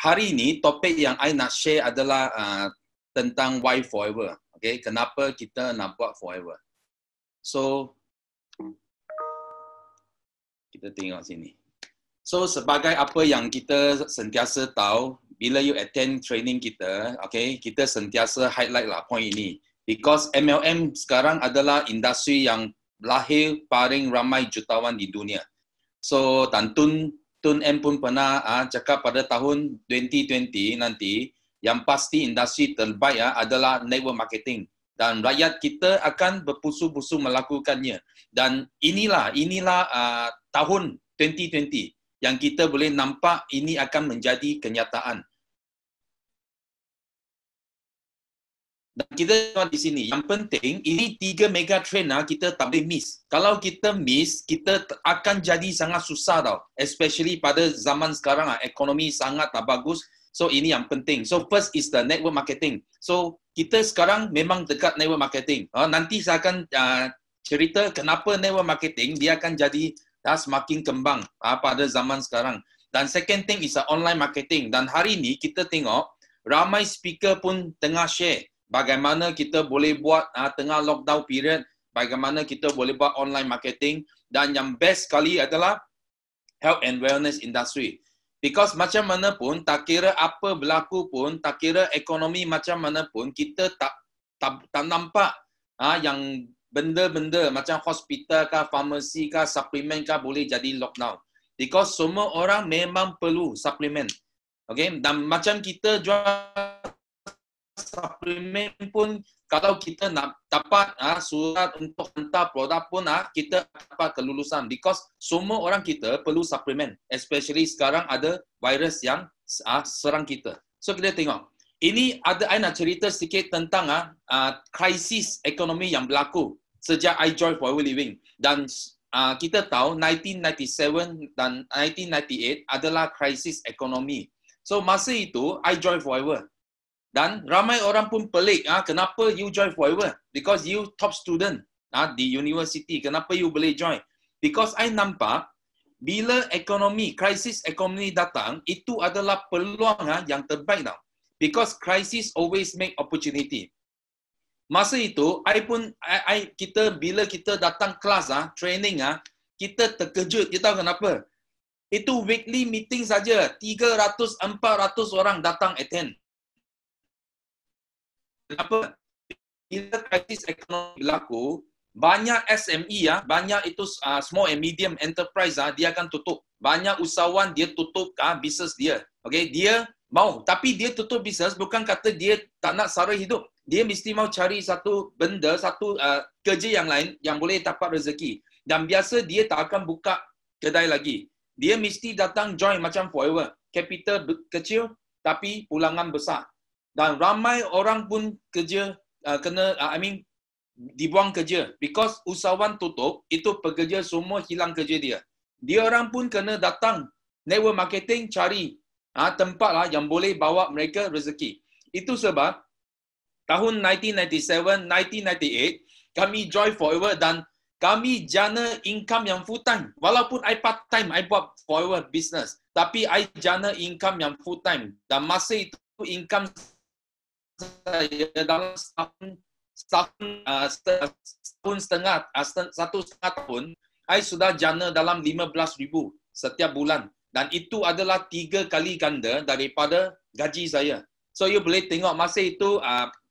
hari ini topik yang I nak share adalah tentang why forever. Okay, kenapa kita nak buat forever? So, kita tengok sini. So, sebagai apa yang kita sentiasa tahu, bila you attend training kita, okay, kita sentiasa highlight lah point ini. Because MLM sekarang adalah industri yang lahir paling ramai jutawan di dunia. So, dan Tun M pun pernah cakap pada tahun 2020 nanti, yang pasti industri terbaik adalah network marketing. Dan rakyat kita akan berpusu-pusu melakukannya. Dan inilah tahun 2020 yang kita boleh nampak ini akan menjadi kenyataan. Dan kita tengok di sini, yang penting, ini 3 mega trend kita tak boleh miss. Kalau kita miss, kita akan jadi sangat susah tau. Especially pada zaman sekarang, ekonomi sangat tak bagus. So, ini yang penting. So, first is the network marketing. So, kita sekarang memang dekat network marketing. Nanti saya akan cerita kenapa network marketing, dia akan jadi semakin kembang pada zaman sekarang. Dan second thing is online marketing. Dan hari ini kita tengok, ramai speaker pun tengah share bagaimana kita boleh buat tengah lockdown period, bagaimana kita boleh buat online marketing, dan yang best sekali adalah health and wellness industry. Because macam mana pun, tak kira apa berlaku pun, tak kira ekonomi macam mana pun, kita tak nampak yang benda-benda macam hospital kah, farmasi kah, suplemen kah boleh jadi lockdown. Because semua orang memang perlu suplemen. Okay? Dan macam kita jual suplemen pun, kalau kita nak dapat surat untuk hantar produk pun kita dapat kelulusan, because semua orang kita perlu suplemen, especially sekarang ada virus yang serang kita. So kita tengok, ini I nak cerita sedikit tentang krisis ekonomi yang berlaku sejak I join Forever Living. Dan kita tahu 1997 dan 1998 adalah krisis ekonomi. So masa itu I join Forever. Dan ramai orang pun pelik, kenapa you join Forever? Because you top student di university. Kenapa you boleh join? Because I nampak, bila krisis ekonomi datang, itu adalah peluang yang terbaik tau. Because crisis always make opportunity. Masa itu, bila kita datang kelas, training, kita terkejut. Kita tahu kenapa? Itu weekly meeting saja, 300-400 orang datang attend. Kenapa? Bila krisis ekonomi berlaku, banyak SME, banyak itu small and medium enterprise, dia akan tutup. Banyak usahawan dia tutup bisnes dia. Okay? Dia mau, tapi dia tutup bisnes bukan kata dia tak nak sara hidup. Dia mesti mau cari satu benda, satu kerja yang lain yang boleh dapat rezeki. Dan biasa dia tak akan buka kedai lagi. Dia mesti datang join macam Forever. Capital kecil tapi pulangan besar. Dan ramai orang pun kerja dibuang kerja. Because usahawan tutup, itu pekerja semua hilang kerja dia. Dia orang pun kena datang network marketing cari tempat yang boleh bawa mereka rezeki. Itu sebab tahun 1997, 1998, kami join Forever dan kami jana income yang full time. Walaupun I part time, I buat Forever business. Tapi I jana income yang full time. Dan masa itu income saya dalam setahun setengah, 1,5 tahun, I sudah jana dalam 15,000 setiap bulan. Dan itu adalah 3 kali ganda daripada gaji saya. So, you boleh tengok masa itu,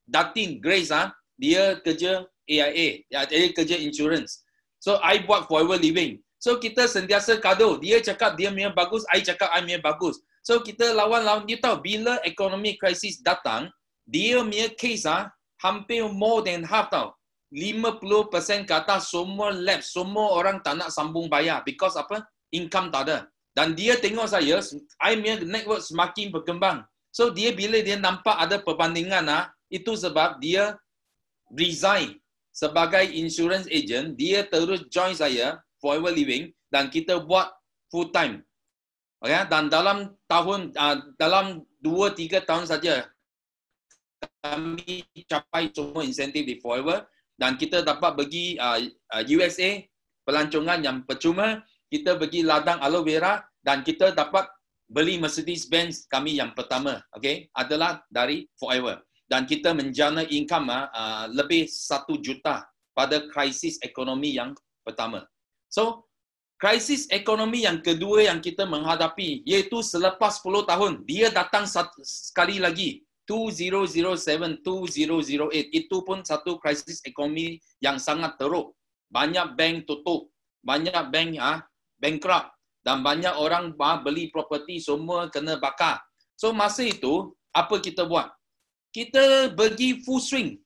Datin, Grace, dia kerja AIA, dia kerja insurance. So, I buat Forever Living. So, kita sentiasa kado. Dia cakap dia punya bagus, I cakap I punya bagus. So, kita lawan-lawan. You tahu, bila ekonomi krisis datang, dia punya case hampir more than half tau. 50% ke atas semua lapse. Semua orang tak nak sambung bayar. Because apa? Income tak ada. Dan dia tengok saya, I punya network semakin berkembang. So bila dia nampak ada perbandingan, itu sebab dia resign sebagai insurance agent. Dia terus join saya, Forever Living, dan kita buat full time. Okay? Dan dalam 2-3 tahun saja, kami capai semua insentif di Forever dan kita dapat pergi USA pelancongan yang percuma, kita pergi ladang aloe vera dan kita dapat beli Mercedes-Benz kami yang pertama, okay, adalah dari Forever. Dan kita menjana income lebih 1 juta pada krisis ekonomi yang pertama. So, krisis ekonomi yang kedua yang kita menghadapi, iaitu selepas 10 tahun, dia datang sekali lagi. 2007, 2008. Itu pun satu krisis ekonomi yang sangat teruk. Banyak bank tutup. Banyak bank bankrupt. Dan banyak orang beli properti semua kena bakar. So, masa itu, apa kita buat? Kita pergi full swing.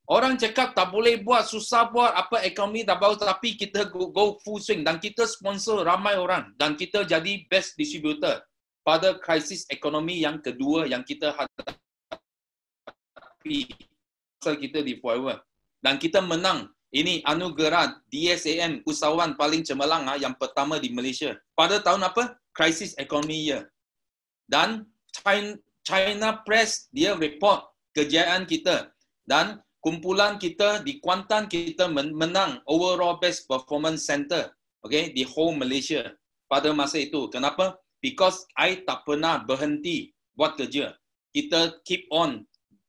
Orang cakap tak boleh buat, susah buat, apa ekonomi tak bagus, tapi kita go full swing dan kita sponsor ramai orang dan kita jadi best distributor pada krisis ekonomi yang kedua yang kita hadapi masa kita di Forever. Dan kita menang. Ini anugerah DSAM, usahawan paling cemerlang yang pertama di Malaysia. Pada tahun apa? Krisis ekonomi year. Dan China Press dia report kejayaan kita dan kumpulan kita di Kuantan kita menang overall best performance center, okay, di whole Malaysia pada masa itu. Kenapa? Because I tak pernah berhenti buat kerja. Kita keep on,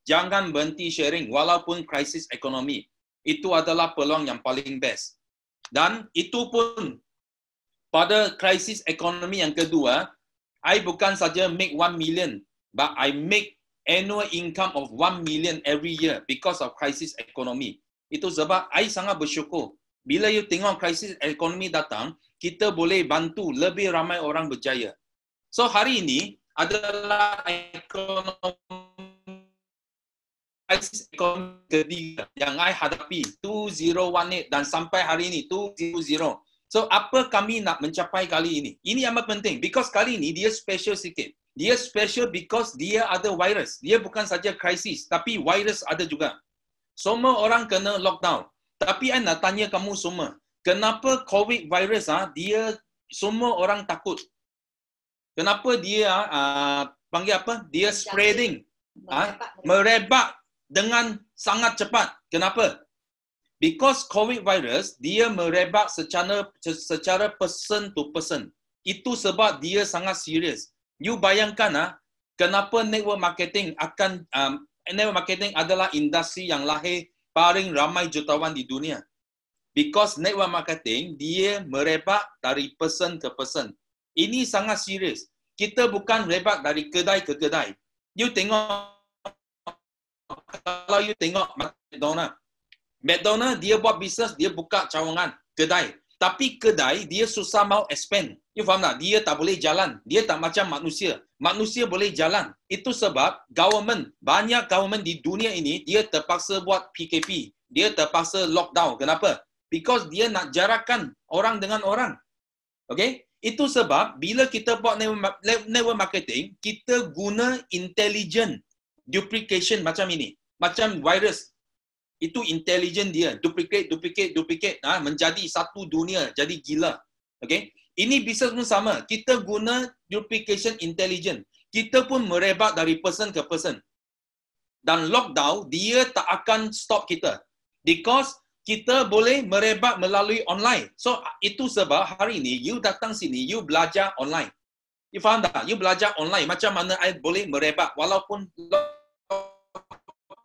jangan berhenti sharing walaupun krisis ekonomi. Itu adalah peluang yang paling best. Dan itu pun pada krisis ekonomi yang kedua, I bukan saja make 1 million, but I make annual income of 1 million every year because of krisis ekonomi. Itu sebab I sangat bersyukur. Bila you tengok krisis ekonomi datang, kita boleh bantu lebih ramai orang berjaya. So hari ini adalah krisis ekonomi ketiga yang I hadapi 2018 dan sampai hari ini 2020. So apa kami nak mencapai kali ini? Ini amat penting because kali ini dia special sikit. Dia special because dia ada virus. Dia bukan saja krisis, tapi virus ada juga. Semua orang kena lockdown. Tapi saya nak tanya kamu semua, kenapa COVID virus dia semua orang takut? Kenapa dia panggil apa? Dia spreading, merebak dengan sangat cepat. Kenapa? Because COVID virus dia merebak secara person to person. Itu sebab dia sangat serius. You bayangkan kenapa network marketing network marketing adalah industri yang lahir paling ramai jutawan di dunia. Because network marketing dia merebak dari person ke person. Ini sangat serius. Kita bukan rebak dari kedai ke kedai. You tengok kalau you tengok McDonald dia buat bisnes, dia buka cawangan kedai. Tapi kedai dia susah mau expand. You faham tak? Dia tak boleh jalan. Dia tak macam manusia. Manusia boleh jalan. Itu sebab banyak government di dunia ini, dia terpaksa buat PKP. Dia terpaksa lockdown. Kenapa? Because dia nak jarakkan orang dengan orang. Okay? Itu sebab bila kita buat network marketing, kita guna intelligent duplication macam ini. Macam virus. Itu intelligent dia. Duplicate. Menjadi satu dunia. Jadi gila. Okay? Ini bisnes pun sama. Kita guna duplication intelligent. Kita pun merebak dari person ke person. Dan lockdown, dia tak akan stop kita. Because kita boleh merebak melalui online. So, itu sebab hari ini, you datang sini, you belajar online. You faham tak? You belajar online. Macam mana I boleh merebak. Walaupun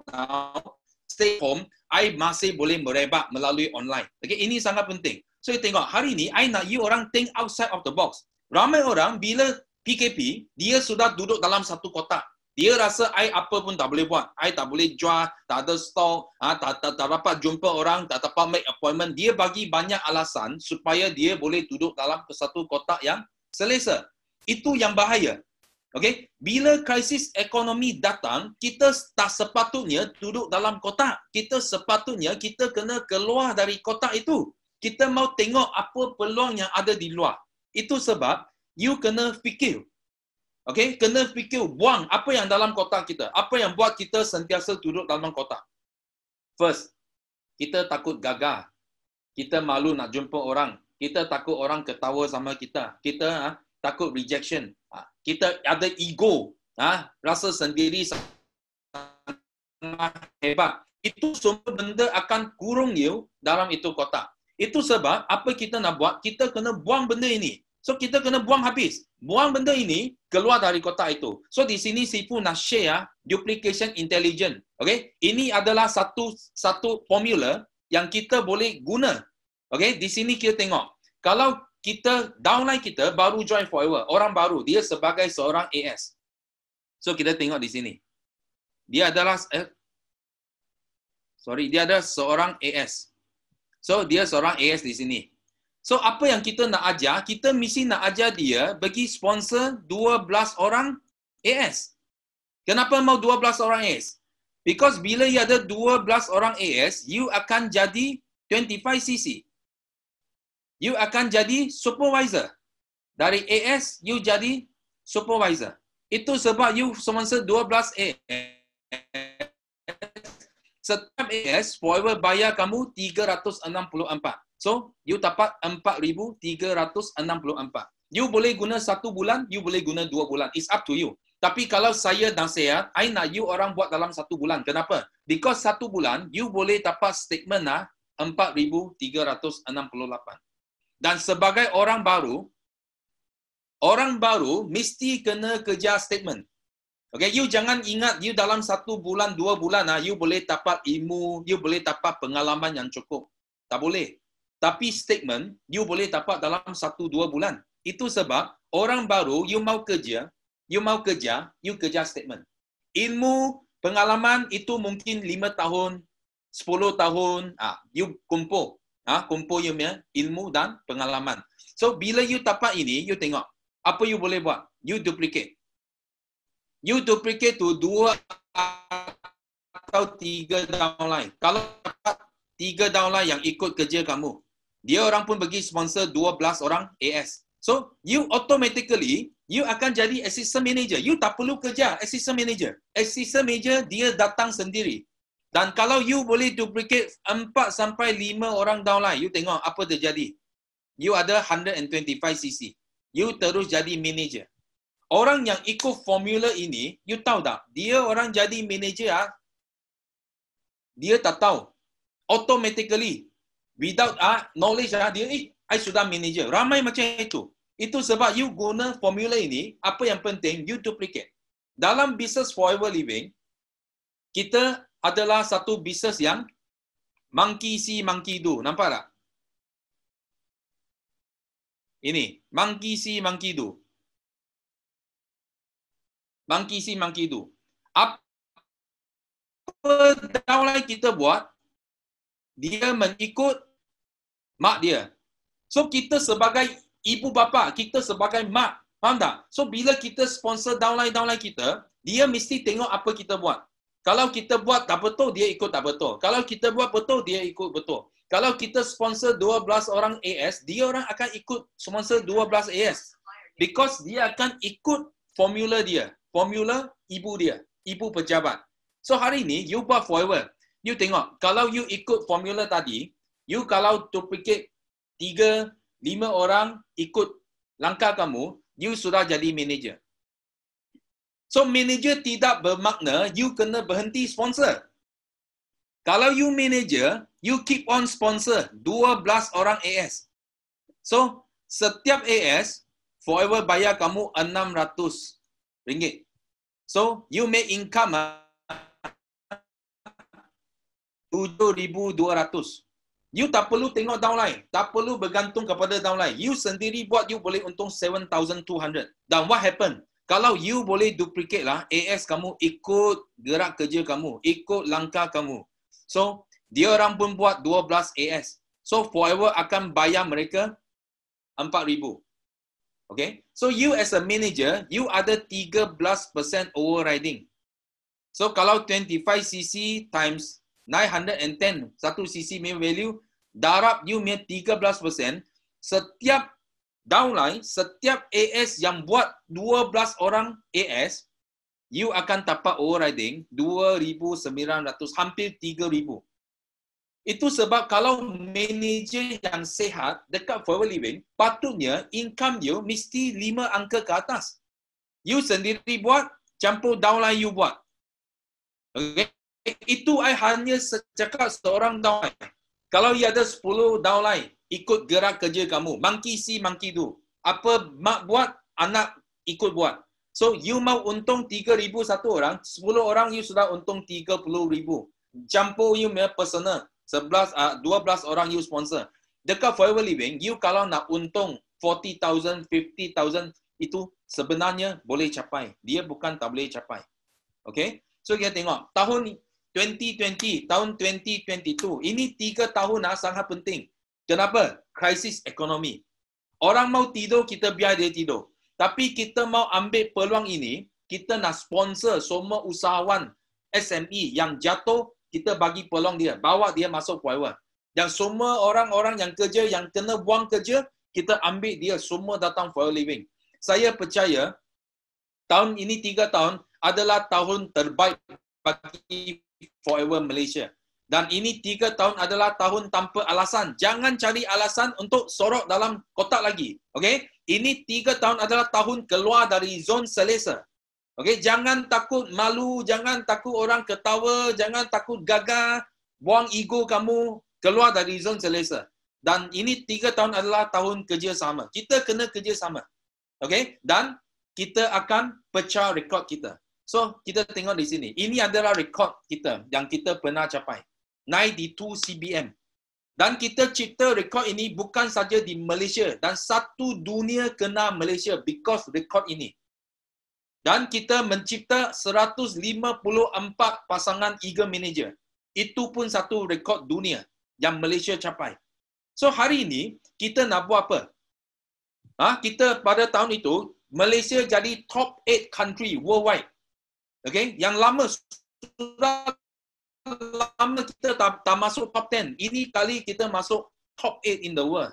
lockdown, stay home, I masih boleh merebak melalui online. Okay, ini sangat penting. So, you tengok, hari ini, I nak you orang think outside of the box. Ramai orang, bila PKP, dia sudah duduk dalam satu kotak. Dia rasa, I apa pun tak boleh buat. I tak boleh jual, tak ada stok, tak dapat jumpa orang, tak dapat make appointment. Dia bagi banyak alasan supaya dia boleh duduk dalam satu kotak yang selesa. Itu yang bahaya. Okay? Bila krisis ekonomi datang, kita tak sepatutnya duduk dalam kotak. Kita sepatutnya kita kena keluar dari kotak itu. Kita mau tengok apa peluang yang ada di luar. Itu sebab you kena fikir. Okay? Kena fikir, buang apa yang dalam kotak kita. Apa yang buat kita sentiasa duduk dalam kotak. First, kita takut gagal. Kita malu nak jumpa orang. Kita takut orang ketawa sama kita. Kita takut rejection. Kita ada ego, rasa sendiri sangat hebat. Itu semua benda akan kurung you dalam itu kotak. Itu sebab apa kita nak buat, kita kena buang benda ini. So kita kena buang habis. Buang benda ini keluar dari kotak itu. So di sini Sifu nak share duplication intelligence. Okay? Ini adalah satu formula yang kita boleh guna. Okay? Di sini kita tengok. Kalau kita downline kita baru join forever, orang baru, dia sebagai seorang AS. So kita tengok di sini. Dia adalah dia adalah seorang AS. So dia seorang AS di sini. So apa yang kita nak ajar, kita mesti nak ajar dia bagi sponsor 12 orang AS. Kenapa mau 12 orang AS? Because bila you ada 12 orang AS, you akan jadi 25cc. You akan jadi supervisor. Dari AS, you jadi supervisor. Itu sebab you sponsor 12 AS. Setiap AS, forever bayar kamu 364. So, you dapat 4,364. You boleh guna 1 bulan, you boleh guna 2 bulan. It's up to you. Tapi kalau saya nasihat, I nak you orang buat dalam 1 bulan. Kenapa? Because 1 bulan, you boleh dapat statement 4,368. Dan sebagai orang baru mesti kena kerja statement. Okay, you jangan ingat you dalam 1 bulan, 2 bulan, you boleh dapat ilmu, you boleh dapat pengalaman yang cukup. Tak boleh. Tapi statement, you boleh dapat dalam 1-2 bulan. Itu sebab orang baru, you kerja statement. Ilmu, pengalaman itu mungkin 5 tahun, 10 tahun, you kumpul. Kumpul you punya ilmu dan pengalaman. So, bila you dapat ini, you tengok. Apa you boleh buat? You duplicate. You duplicate to 2 atau 3 downline. Kalau dapat 3 downline yang ikut kerja kamu, dia orang pun bagi sponsor 12 orang AS. So, you automatically, you akan jadi assistant manager. You tak perlu kerja assistant manager. Assistant manager, dia datang sendiri. Dan kalau you boleh duplicate 4 sampai 5 orang downline, you tengok apa terjadi. You ada 125cc. You terus jadi manager. Orang yang ikut formula ini, you tahu tak? Dia orang jadi manager, dia tak tahu. Automatically, without knowledge, dia, I sudah manager. Ramai macam itu. Itu sebab you guna formula ini, apa yang penting, you duplicate. Dalam business forever living, kita adalah satu business yang monkey see, monkey do. Nampak tak? Ini, monkey see, monkey do. Monkey see, monkey do. Apa downline kita buat, dia mengikut mak dia. So, kita sebagai ibu bapa, kita sebagai mak. Faham tak? So, bila kita sponsor downline kita, dia mesti tengok apa kita buat. Kalau kita buat tak betul, dia ikut tak betul. Kalau kita buat betul, dia ikut betul. Kalau kita sponsor 12 orang AS, dia orang akan ikut sponsor 12 AS. Because dia akan ikut formula dia. Formula ibu dia. Ibu pejabat. So hari ini, you buat forever. You tengok, kalau you ikut formula tadi, you kalau duplicate 3-5 orang ikut langkah kamu, you sudah jadi manager. So manager tidak bermakna you kena berhenti sponsor. Kalau you manager, you keep on sponsor 12 orang AS. So setiap AS forever bayar kamu RM600. So you make income 7,200. You tak perlu tengok downline, tak perlu bergantung kepada downline. You sendiri buat, you boleh untung 7,200. Dan what happen? Kalau you boleh duplicate lah, AS kamu ikut gerak kerja kamu, ikut langkah kamu. So, dia orang pun buat 12 AS. So, forever akan bayar mereka 4,000. Okay? So, you as a manager, you ada 13% overriding. So, kalau 25cc times 910, 1cc main value, darab you punya 13%, setiap downline, setiap AS yang buat 12 orang AS, you akan dapat overriding 2,900, hampir 3,000. Itu sebab kalau manager yang sehat dekat forever living, patutnya income you mesti 5 angka ke atas. You sendiri buat, campur downline you buat. Okay? Itu I hanya cakap seorang downline. Kalau you ada 10 downline, ikut gerak kerja kamu. Monkey see, monkey do. Apa mak buat, anak ikut buat. So, you mau untung 3,000 satu orang, 10 orang you sudah untung 30,000. Campur you punya personal. 12 orang you sponsor. Dekat Forever Living, you kalau nak untung 40,000, 50,000, itu sebenarnya boleh capai. Dia bukan tak boleh capai. Okay? So, kita tengok. Tahun 2020, tahun 2022, ini 3 tahun sangat penting. Kenapa? Krisis ekonomi. Orang mau tidur, kita biar dia tidur. Tapi kita mau ambil peluang ini, kita nak sponsor semua usahawan SME yang jatuh, kita bagi peluang dia, bawa dia masuk Forever. Dan semua orang-orang yang kerja, yang kena buang kerja, kita ambil dia semua datang Forever Living. Saya percaya, tahun ini 3 tahun adalah tahun terbaik bagi Forever Malaysia. Dan ini 3 tahun adalah tahun tanpa alasan. Jangan cari alasan untuk sorok dalam kotak lagi. Okay? Ini 3 tahun adalah tahun keluar dari zon selesa. Okay? Jangan takut malu, jangan takut orang ketawa, jangan takut gagal, buang ego kamu, keluar dari zon selesa. Dan ini 3 tahun adalah tahun kerjasama. Kita kena kerjasama. Okay? Dan kita akan pecah rekod kita. So, kita tengok di sini. Ini adalah rekod kita yang kita pernah capai. 92 CBM. Dan kita cipta rekod ini bukan saja di Malaysia. Dan satu dunia kena Malaysia because rekod ini. Dan kita mencipta 154 pasangan Eagle Manager. Itu pun satu rekod dunia yang Malaysia capai. So, hari ini kita nak buat apa? Kita pada tahun itu, Malaysia jadi top 8 country worldwide. Okay? Yang lama sudah lama kita tak masuk top 10. Ini kali kita masuk top 8 in the world.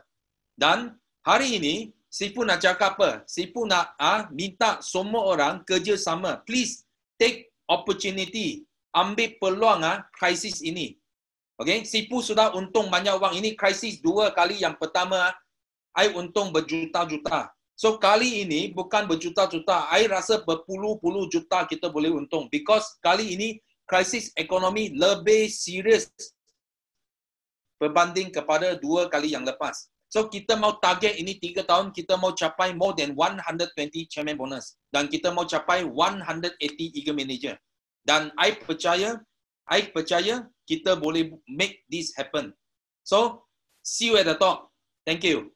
Dan hari ini, Sifu nak cakap apa? Sifu nak minta semua orang kerjasama. Please take opportunity. Ambil peluang krisis ini. Okay? Sifu sudah untung banyak wang. Ini krisis 2 kali. Yang pertama, I untung berjuta-juta. So, kali ini bukan berjuta-juta. I rasa berpuluh-puluh juta kita boleh untung. Because kali ini, krisis ekonomi lebih serius berbanding kepada 2 kali yang lepas. So, kita mau target ini 3 tahun, kita mau capai more than 120 chairman bonus. Dan kita mau capai 180 Eagle Manager. Dan I percaya kita boleh make this happen. So, see you at the top. Thank you.